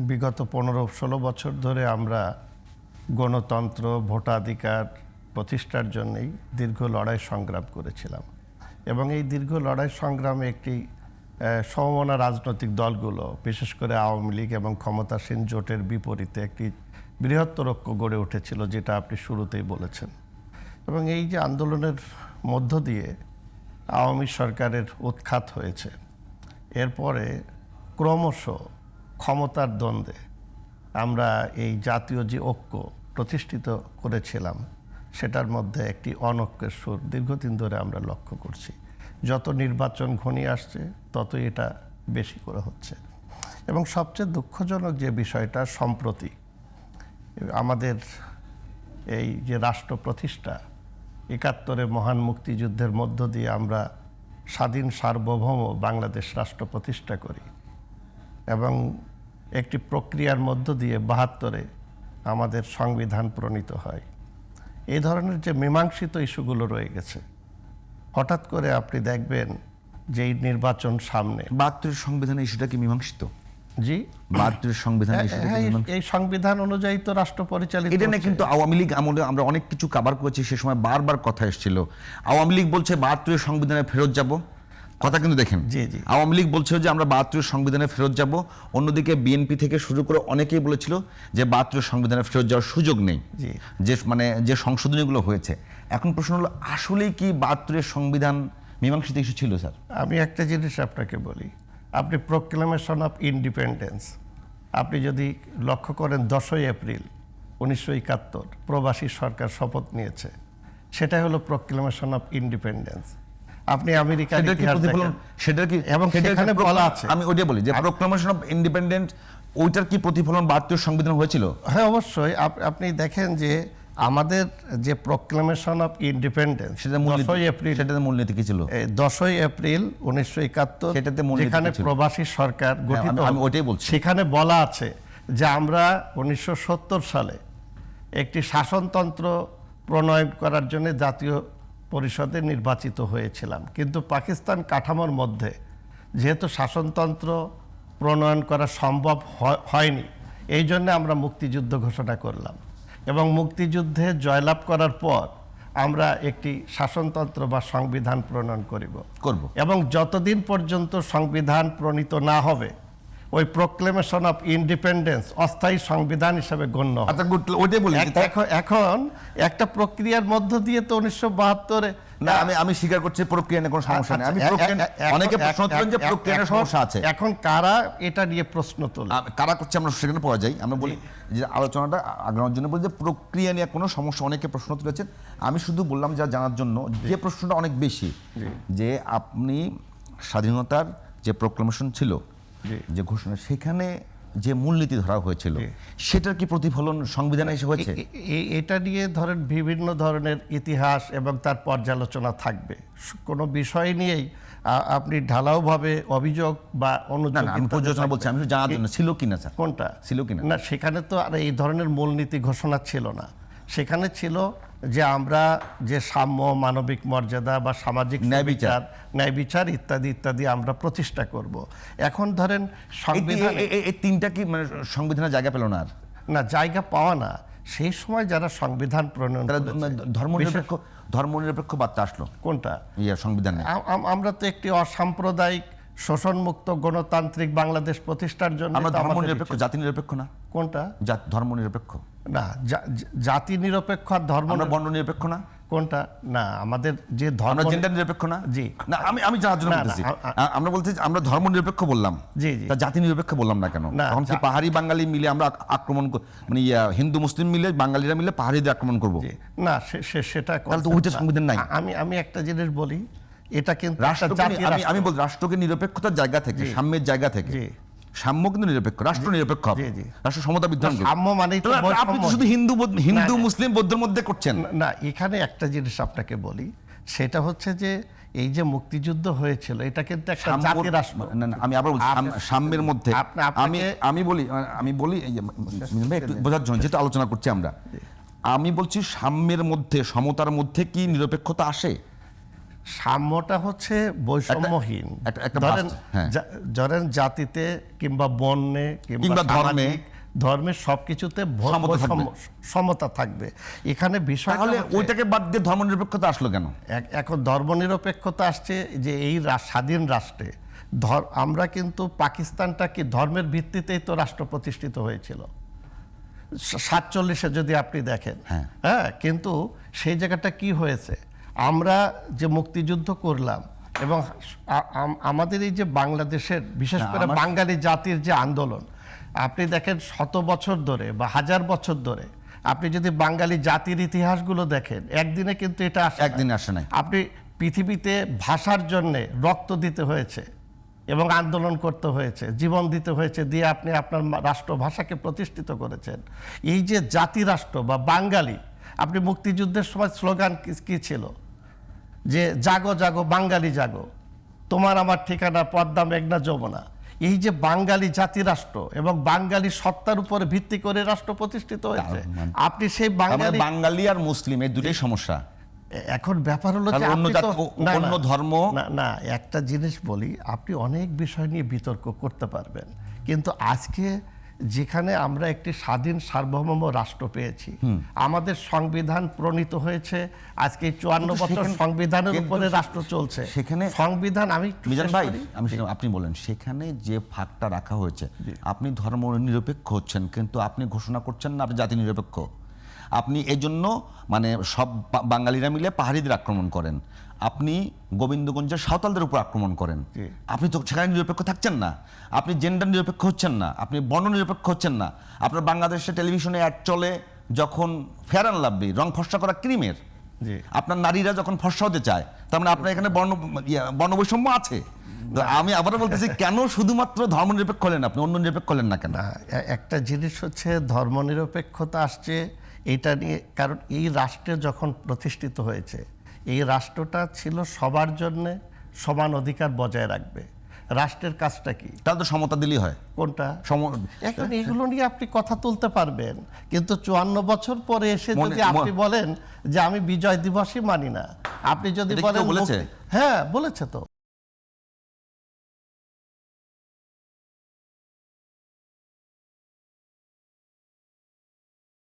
বিগত 15-16 বছর ধরে আমরা গণতন্ত্র ভোটাধিকার প্রতিষ্ঠার জন্যই দীর্ঘ লড়াই সংগ্রাম করেছিলাম এবং এই দীর্ঘ লড়াই সংগ্রামে একটি সমমনা রাজনৈতিক দলগুলো বিশেষ করে আওয়ামী লীগ এবং ক্ষমতাসীন জোটের বিপরীতে একটি বৃহত্তর ঐক্য গড়ে উঠেছিল, যেটা আপনি শুরুতেই বলেছেন। এবং এই যে আন্দোলনের মধ্য দিয়ে আওয়ামী সরকারের উৎখাত হয়েছে, এরপরে ক্রমশ ক্ষমতার দ্বন্দ্বে আমরা এই জাতীয় যে ঐক্য প্রতিষ্ঠিত করেছিলাম সেটার মধ্যে একটি অনৈক্যের সুর দীর্ঘদিন ধরে আমরা লক্ষ্য করছি। যত নির্বাচন ঘনিয়ে আসছে ততই এটা বেশি করে হচ্ছে। এবং সবচেয়ে দুঃখজনক যে বিষয়টা, সম্প্রতি আমাদের এই যে রাষ্ট্র প্রতিষ্ঠা, ৭১ মহান মুক্তিযুদ্ধের মধ্য দিয়ে আমরা স্বাধীন সার্বভৌম বাংলাদেশ রাষ্ট্র প্রতিষ্ঠা করি এবং একটি প্রক্রিয়ার মধ্য দিয়ে ৭২ আমাদের সংবিধান প্রণীত হয়। এই ধরনের যে মীমাংসিত ইস্যুগুলো রয়ে গেছে, হঠাৎ করে আপনি দেখবেন যে এই নির্বাচন সামনে। ৭২ সংবিধান ইস্যুটা কি মীমাংসিত? জি, ৭২ সংবিধান এই সংবিধান অনুযায়ী তো রাষ্ট্র পরিচালিত। এটা নিয়ে কিন্তু আওয়ামী লীগ আমলে আমরা অনেক কিছু কভার করেছি, সে সময় বারবার কথা এসেছিল। আওয়ামী লীগ বলছে ৭২ সংবিধানে ফেরত যাব, কথা কিন্তু দেখেন। জি জি, আওয়ামী লীগ বলছে যে আমরা ৭২ সংবিধানে ফেরত যাব, অন্যদিকে বিএনপি থেকে শুরু করে অনেকেই বলেছিল যে ৭২ সংবিধানে ফেরত যাওয়ার সুযোগ নেই, যে মানে যে সংশোধনীগুলো হয়েছে। এখন প্রশ্ন হলো, আসলেই কি ৭২ সংবিধান মীমাংসিত ইস্যু ছিল? স্যার, আমি একটা জিনিস আপনাকে বলি, আপনি প্রোক্লেমেশন অফ ইন্ডিপেন্ডেন্স আপনি যদি লক্ষ্য করেন, 10ই এপ্রিল 1971 প্রবাসী সরকার শপথ নিয়েছে, সেটাই হলো প্রোক্লেমেশন অফ ইন্ডিপেন্ডেন্স। আপনি আমেরিকার সেটা কি, এবং সেখানে বলা আছে, আমি ওইটা বলি যে প্রোক্লেমেশন অফ ইন্ডিপেন্ডেন্স, ওইটার কি প্রতিফলন ৭২ সংবিধান হয়েছিল? হ্যাঁ, অবশ্যই। আপনি দেখেন যে আমাদের যে প্রোক্লেমেশন অফ ইন্ডিপেন্ডেন্স, 10ই এপ্রিল, সেটাতে মূলনীতি কি ছিল? 10ই এপ্রিল 1971, সেটাতে যেখানে প্রবাসী সরকার গঠিত, আমি ওইটাই বলছি। সেখানে বলা আছে যে আমরা 1970 সালে একটি শাসনতন্ত্র প্রণয়ন করার জন্য জাতীয় পরিষদে নির্বাচিত হয়েছিলাম, কিন্তু পাকিস্তান কাঠামোর মধ্যে যেহেতু শাসনতন্ত্র প্রণয়ন করা সম্ভব হয়নি, এই জন্য আমরা মুক্তিযুদ্ধ ঘোষণা করলাম এবং মুক্তিযুদ্ধে জয়লাভ করার পর আমরা একটি শাসনতন্ত্র বা সংবিধান প্রণয়ন করব এবং যতদিন পর্যন্ত সংবিধান প্রণীত না হবে ওই প্রোক্লেমেশন অফ ইন্ডিপেন্ডেন্স অস্থায়ী সংবিধান হিসেবে গণ্য হবে। এখন একটা প্রক্রিয়ার মধ্য দিয়ে তো 1972 না, আমি স্বীকার করছি প্রক্রিয়া নিয়ে কোনো সমস্যা নেই। অনেকে প্রশ্ন তোলেন যে প্রক্রিয়ার সমস্যা আছে। এখন কারা এটা নিয়ে প্রশ্ন তোলে, কারা করছে, আমরা সেখানে পাওয়া যাই। আমরা বলি যে আলোচনাটা আগানোর জন্য বলি যে প্রক্রিয়া নিয়ে কোনো সমস্যা, অনেকে প্রশ্ন তুলেছেন। আমি শুধু বললাম যা জানার জন্য, যে প্রশ্নটা অনেক বেশি, যে আপনি স্বাধীনতার যে প্রোক্লেমেশন ছিল, যে ঘোষণা, সেখানে যে মূলনীতি ধরা হয়েছিল, সেটার কি প্রতিফলন সংবিধানে এসে হয়েছে? এটা নিয়ে ধরেন বিভিন্ন ধরনের ইতিহাস এবং তার পর্যালোচনা থাকবে। কোনো বিষয় নিয়েই আপনি ঢালাওভাবে অভিযোগ বা অনুযোগ, আমি পর্যালোচনা বলছি, আমি জানার জন্য ছিল কিনা স্যার। কোনটা ছিল কিনা? না, সেখানে তো আর এই ধরনের মূলনীতি ঘোষণা ছিল না। সেখানে ছিল যে আমরা যে সাম্য, মানবিক মর্যাদা বা সামাজিক ন্যায় বিচার ইত্যাদি ইত্যাদি আমরা প্রতিষ্ঠা করব। এখন ধরেন সংবিধান, এই তিনটা কি মানে সংবিধানে জায়গা পেল না? আর না, জায়গা পাওয়া না। সেই সময় যারা সংবিধান প্রণয়ন, ধর্মনিরপেক্ষ বার্তা আসলো কোনটা সংবিধানে? আমরা তো একটি অসাম্প্রদায়িক শোষণমুক্ত গণতান্ত্রিক বাংলাদেশ প্রতিষ্ঠার জন্য আমরা ধর্মনিরপেক্ষ, জাতি নিরপেক্ষ না। কোনটা? ধর্মনিরপেক্ষ না, জাতি নিরপেক্ষ আর ধর্ম বর্ণ নিরপেক্ষ না। কোনটা? না, আমাদের যে ধর্ম, জেন্ডার নিরপেক্ষ না। জি না, আমি জানার জন্য বলতেছি, আমরা বলতে আমরা ধর্ম নিরপেক্ষ বললাম, জি জি, জাতি নিরপেক্ষ বললাম না কেন? তখন কি পাহাড়ি বাঙালি মিলে আমরা আক্রমণ, মানে হিন্দু মুসলিম মিলে, বাঙালিরা মিলে পাহাড়িদের আক্রমণ করব? না, সেটা তাহলে তো ওইটা সংবিধান নাই। আমি একটা জিনিস বলি, এটা কিন্তু আমি বলি রাষ্ট্রকে নিরপেক্ষতার জায়গা থেকে, সাম্যের জায়গা থেকে, সাম্য কিন্তু নিরপেক্ষ, রাষ্ট্র নিরপেক্ষ হবে, রাষ্ট্র সমতা বিধান। সাম্য মানে আপনি তো শুধু হিন্দু মুসলিম বৌদ্ধের মধ্যে করছেন না। এখানে একটা জিনিস আপনাকে বলি, সেটা হচ্ছে যে এই যে মুক্তিযুদ্ধ হয়েছিল, এটা কিন্তু একটা জাতি রাষ্ট্র। আমি আবার বলছি সাম্যের মধ্যে, আমি বলি একটু বোঝার জন্য, যেহেতু আলোচনা করছি আমরা, আমি বলছি সাম্যের মধ্যে, সমতার মধ্যে কি নিরপেক্ষতা আসে? সাম্যটা হচ্ছে বৈষম্যহীন। একটা ধরেন হ্যাঁ। ধরেন জাতিতে কিংবা বর্ণে কিংবা ধর্মে, ধর্মের সবকিছুতে সমতা থাকবে। এখানে বিষয় তাহলে ওইটাকে বাদ দিয়ে ধর্মনিরপেক্ষতা আসলো কেন? এখন ধর্মনিরপেক্ষতা আসছে যে এই স্বাধীন রাষ্ট্রে আমরা কিন্তু পাকিস্তানটা কি ধর্মের ভিত্তিতেই তো রাষ্ট্র প্রতিষ্ঠিত হয়েছিল 47-এ যদি আপনি দেখেন। হ্যাঁ, কিন্তু সেই জায়গাটা কি হয়েছে, আমরা যে মুক্তিযুদ্ধ করলাম এবং আমাদের এই যে বাংলাদেশের বিশেষ করে বাঙালি জাতির যে আন্দোলন, আপনি দেখেন 100 বছর ধরে বা 1000 বছর ধরে আপনি যদি বাঙালি জাতির ইতিহাসগুলো দেখেন, একদিনে কিন্তু এটা একদিনে আসে নাই। আপনি পৃথিবীতে ভাষার জন্য রক্ত দিতে হয়েছে এবং আন্দোলন করতে হয়েছে, জীবন দিতে হয়েছে, দিয়ে আপনি আপনার রাষ্ট্রভাষাকে প্রতিষ্ঠিত করেছেন। এই যে জাতি রাষ্ট্র বা বাঙালি, আপনি মুক্তিযুদ্ধের সময় স্লোগান কি ছিল যে জাগো জাগো বাঙালি জাগো, তোমার আমার ঠিকানা পদ্মা মেঘনা যমুনা। এই যে বাঙালি জাতি রাষ্ট্র এবং বাঙালি সত্তার উপরে ভিত্তি করে রাষ্ট্র প্রতিষ্ঠিত হয়েছে, আপনি সেই বাঙালি আর মুসলিম এই দুটোই সমস্যা। এখন ব্যাপার হলো যে অন্য ধর্ম না, একটা জিনিস বলি, আপনি অনেক বিষয় নিয়ে বিতর্ক করতে পারবেন, কিন্তু আজকে যেখানে আমরা একটি স্বাধীন সার্বভৌম রাষ্ট্র পেয়েছি, আমাদের সংবিধান প্রণীত হয়েছে, আজকে 54 বছর সংবিধানের উপরে রাষ্ট্র চলছে, সেখানে সংবিধান আপনি বলেন সেখানে যে ফাঁকটা রাখা হয়েছে, আপনি ধর্ম নিরপেক্ষ হচ্ছেন কিন্তু আপনি ঘোষণা করছেন না আপনি জাতি নিরপেক্ষ। আপনি এজন্য মানে সব বাঙালিরা মিলে পাহাড়িদের আক্রমণ করেন, আপনি গোবিন্দগঞ্জের সাঁওতালদের উপর আক্রমণ করেন, আপনি তো সেখানে নিরপেক্ষ থাকছেন না, আপনি জেন্ডার নিরপেক্ষ হচ্ছেন না, আপনি বর্ণ নিরপেক্ষ হচ্ছেন না। আপনার বাংলাদেশে টেলিভিশনে অ্যাড চলে যখন ফেয়ার অ্যান্ড লাভলি রং ফর্সা করা ক্রিমের, আপনার নারীরা যখন ফর্সা হতে চায়, তার মানে আপনার এখানে বর্ণবৈষম্য আছে। আমি আবারও বলতেছি, কেন শুধুমাত্র ধর্ম নিরপেক্ষ হলেন আপনি, অন্য নিরপেক্ষ হলেন না কেন? একটা জিনিস হচ্ছে ধর্ম নিরপেক্ষতা আসছে এটা নিয়ে, কারণ এই রাষ্ট্রে যখন প্রতিষ্ঠিত হয়েছে, এই রাষ্ট্রটা ছিল সবার জন্য সমান অধিকার বজায় রাখবে। রাষ্ট্রের কাজটা কি? তাহলে তো সমতা দিলেই হয়। কোনটা? এখন এগুলো নিয়ে আপনি কথা তুলতে পারবেন, কিন্তু 54 বছর পরে এসে যদি আপনি বলেন যে আমি বিজয় দিবসই মানি না, আপনি যদি বলেন, হ্যাঁ বলেছে তো।